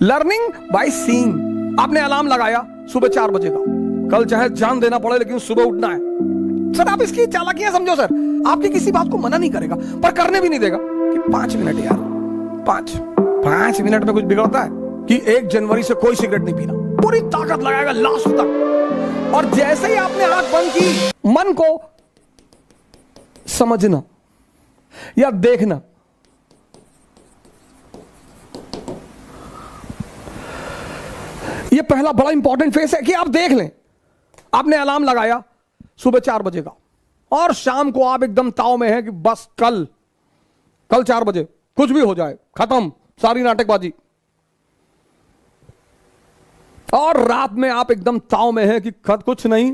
Learning by seeing. आपने alarm लगाया सुबह 4 बजे का, कल चाहे जान देना पड़े लेकिन सुबह उठना है। सर आप इसकी चालाकियां समझो सर, आपकी किसी बात को मना नहीं करेगा पर करने भी नहीं देगा कि 5 मिनट यार, 5 मिनट में कुछ बिगड़ता है कि 1 जनवरी से कोई सिगरेट नहीं पीना, पूरी ताकत लगाएगा लास्ट तक। और जैसे ही आपने आंख बंद की, मन को समझना या देखना, यह पहला बड़ा इंपॉर्टेंट फेस है कि आप देख लें। आपने अलार्म लगाया सुबह 4 बजे का और शाम को आप एकदम ताव में हैं कि बस कल 4 बजे कुछ भी हो जाए, खत्म सारी नाटकबाजी। और रात में आप एकदम ताव में हैं कि कुछ नहीं,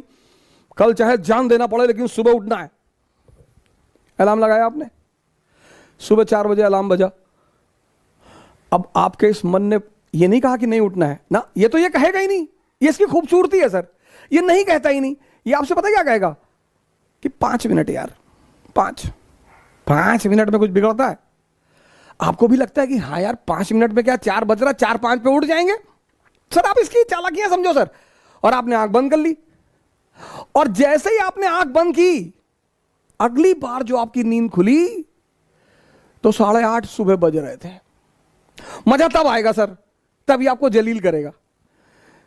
कल चाहे जान देना पड़े लेकिन सुबह उठना है। अलार्म लगाया आपने, सुबह 4 बजे अलार्म बजा। अब आपके इस मन ने ये नहीं कहा कि नहीं उठना है ना, ये तो ये कहेगा ही नहीं, ये इसकी खूबसूरती है सर, ये नहीं कहता ही नहीं। ये आपसे पता क्या कहेगा कि 5 मिनट यार, 5 मिनट में कुछ बिगड़ता है। आपको भी लगता है कि हाँ यार 5 मिनट में क्या, 4 बज रहा, 4-5 पे उठ जाएंगे। सर आप इसकी चालाकियां समझो सर। और आपने आंख बंद कर ली, और जैसे ही आपने आंख बंद की, अगली बार जो आपकी नींद खुली तो 8:30 सुबह बज रहे थे। मजा तब आएगा सर, तभी आपको जलील करेगा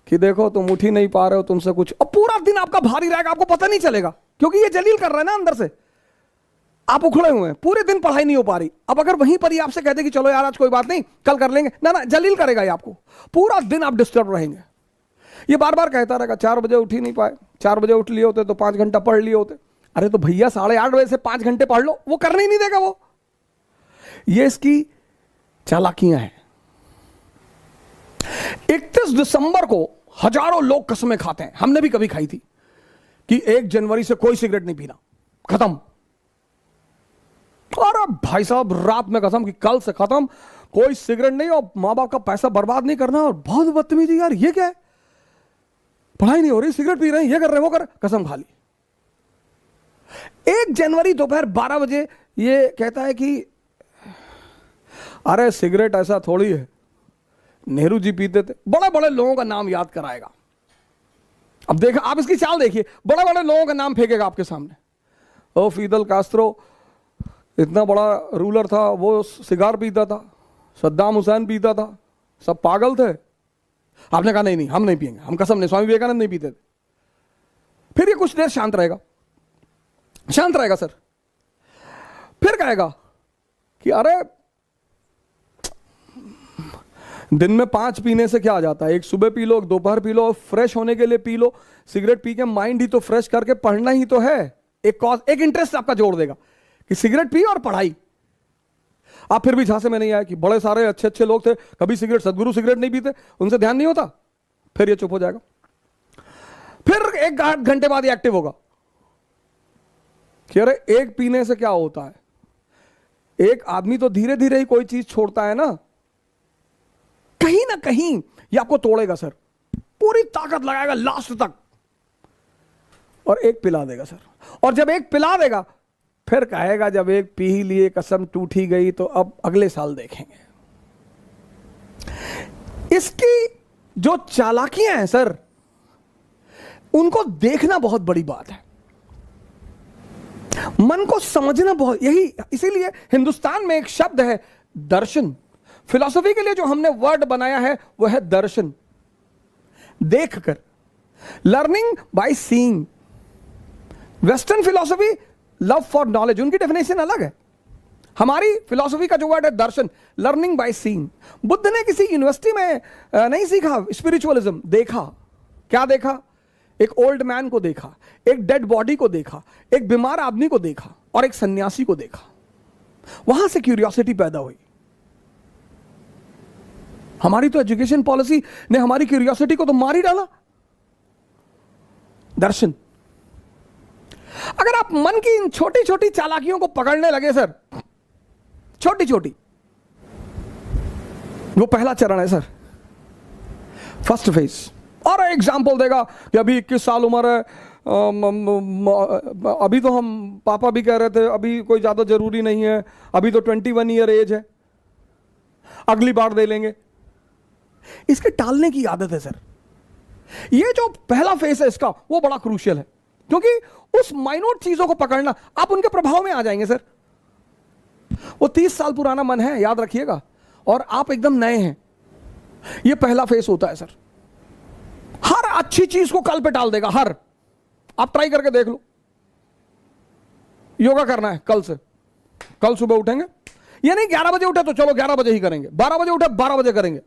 कि देखो तुम उठ ही नहीं पा रहे हो, तुमसे कुछ, और पूरा दिन आपका भारी रहेगा, आपको पता नहीं चलेगा क्योंकि ये जलील कर रहा है ना अंदर से। आप उखड़े हुए हैं, पूरे दिन पढ़ाई नहीं हो पा रही। अब अगर वहीं पर ही आपसे कहते कि चलो यार आज कोई बात नहीं, कल कर लेंगे, ना ना, जलील करेगा ये आपको। पूरा दिन आप डिस्टर्ब रहेंगे। ये बार बार कहता रहेगा 4 बजे उठ ही नहीं पाए, 4 बजे उठ लिए होते तो 5 घंटा पढ़ लिए होते। अरे तो भैया 8:30 बजे से 5 घंटे पढ़ लो, वो करने ही नहीं देगा वो। ये इसकी चालाकियां हैं। 31 दिसंबर को हजारों लोग कसमें खाते हैं, हमने भी कभी खाई थी कि 1 जनवरी से कोई सिगरेट नहीं पीना, खत्म। और अब भाई साहब रात में कसम कि कल से खत्म, कोई सिगरेट नहीं, और मां बाप का पैसा बर्बाद नहीं करना। और बहुत बदतमीजी यार, ये क्या है, पढ़ाई नहीं हो रही, सिगरेट पी रहे हैं, ये कर रहे हैं, वो कर, कसम खा ली। 1 जनवरी दोपहर 12 बजे ये कहता है कि अरे सिगरेट ऐसा थोड़ी है, नेहरू जी पीते थे। बड़े बड़े लोगों का नाम याद कराएगा। अब देखा, आप इसकी चाल देखिए, बड़े बड़े लोगों का नाम फेंकेगा आपके सामने। ओ फिदल कास्त्रो इतना बड़ा रूलर था, वो सिगार पीता था, सद्दाम हुसैन पीता था, सब पागल थे। आपने कहा नहीं नहीं हम नहीं पिएंगे, हम कसम नहीं, स्वामी विवेकानंद नहीं पीते थे। फिर ये कुछ देर शांत रहेगा, शांत रहेगा सर। फिर कहेगा कि अरे दिन में 5 पीने से क्या आ जाता है, एक सुबह पी लो, दोपहर पी लो, फ्रेश होने के लिए पी लो। सिगरेट पी के माइंड ही तो फ्रेश करके पढ़ना ही तो है। एक कॉज, एक इंटरेस्ट आपका जोड़ देगा कि सिगरेट पी और पढ़ाई। आप फिर भी झांसे में नहीं आए कि बड़े सारे अच्छे अच्छे लोग थे, कभी सिगरेट, सदगुरु सिगरेट नहीं पीते, उनसे ध्यान नहीं होता। फिर ये चुप हो जाएगा। फिर 1 घंटे बाद ये एक्टिव होगा कि अरे एक पीने से क्या होता है, एक आदमी तो धीरे धीरे ही कोई चीज छोड़ता है ना। कहीं ना कहीं ये आपको तोड़ेगा सर, पूरी ताकत लगाएगा लास्ट तक, और एक पिला देगा सर। और जब एक पिला देगा, फिर कहेगा जब एक पी ही लिए, कसम टूट ही गई, तो अब अगले साल देखेंगे। इसकी जो चालाकियां हैं सर, उनको देखना बहुत बड़ी बात है, मन को समझना बहुत, यही इसीलिए हिंदुस्तान में एक शब्द है दर्शन। फिलॉसफी के लिए जो हमने वर्ड बनाया है वो है दर्शन, देखकर, learning by seeing. Western philosophy love for knowledge, उनकी डेफिनेशन अलग है। हमारी फिलॉसफी का जो वर्ड है दर्शन, लर्निंग बाय सीइंग। बुद्ध ने किसी यूनिवर्सिटी में नहीं सीखा स्पिरिचुअलिज्म, देखा। क्या देखा? एक ओल्ड मैन को देखा, एक डेड बॉडी को देखा, एक बीमार आदमी को देखा, और एक सन्यासी को देखा। वहां से क्यूरियोसिटी पैदा हुई। हमारी तो एजुकेशन पॉलिसी ने हमारी क्यूरियोसिटी को तो मार ही डाला। दर्शन। अगर आप मन की इन छोटी छोटी चालाकियों को पकड़ने लगे सर, छोटी छोटी, वो पहला चरण है सर, फर्स्ट फेज। और एग्जाम्पल देगा कि अभी 21 साल उम्र है, अभी तो हम पापा भी कह रहे थे अभी कोई ज्यादा जरूरी नहीं है, अभी तो 21 ईयर एज है, अगली बार दे लेंगे। इसके टालने की आदत है सर। ये जो पहला फेस है इसका, वो बड़ा क्रूशियल है, क्योंकि उस माइनोट चीजों को पकड़ना, आप उनके प्रभाव में आ जाएंगे सर। वो 30 साल पुराना मन है, याद रखिएगा, और आप एकदम नए हैं। ये पहला फेस होता है सर। हर अच्छी चीज को कल पे टाल देगा, हर। आप ट्राई करके देख लो। योगा करना है कल से, कल सुबह उठेंगे, ये नहीं 11 बजे उठे तो चलो 11 बजे ही करेंगे, 12 बजे उठे 12 बजे करेंगे,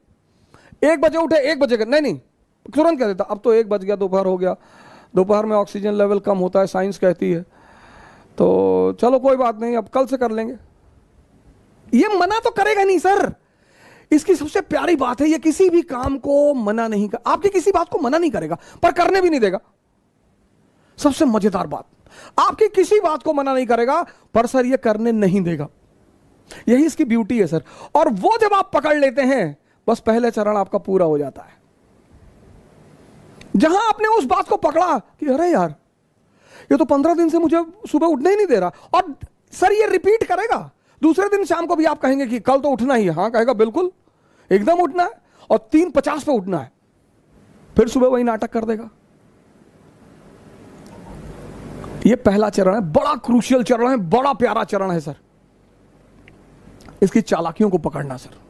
1 बजे उठे 1 बजे करेंगे, नहीं तुरंत कह देता, अब तो 1 बज गया, दोपहर हो गया, दोपहर में ऑक्सीजन लेवल कम होता है, साइंस कहती है, तो चलो कोई बात नहीं, अब कल से कर लेंगे। ये मना तो करेगा नहीं सर। इसकी सबसे प्यारी बात है, ये किसी भी काम को मना नहीं कर, आपकी किसी बात को मना नहीं करेगा, पर करने भी नहीं देगा। सबसे मजेदार बात, आपकी किसी बात को मना नहीं करेगा, पर सर ये करने नहीं देगा। यही इसकी ब्यूटी है सर। और वो जब आप पकड़ लेते हैं, बस पहले चरण आपका पूरा हो जाता है। जहां आपने उस बात को पकड़ा कि अरे यार, ये तो 15 दिन से मुझे सुबह उठने ही नहीं दे रहा, और सर ये रिपीट करेगा। दूसरे दिन शाम को भी आप कहेंगे कि कल तो उठना ही है, हाँ कहेगा बिल्कुल एकदम उठना है, और 3:50 पे उठना है, फिर सुबह वही नाटक कर देगा। ये पहला चरण है, बड़ा क्रूशियल चरण है, बड़ा प्यारा चरण है सर। इसकी चालाकियों को पकड़ना सर।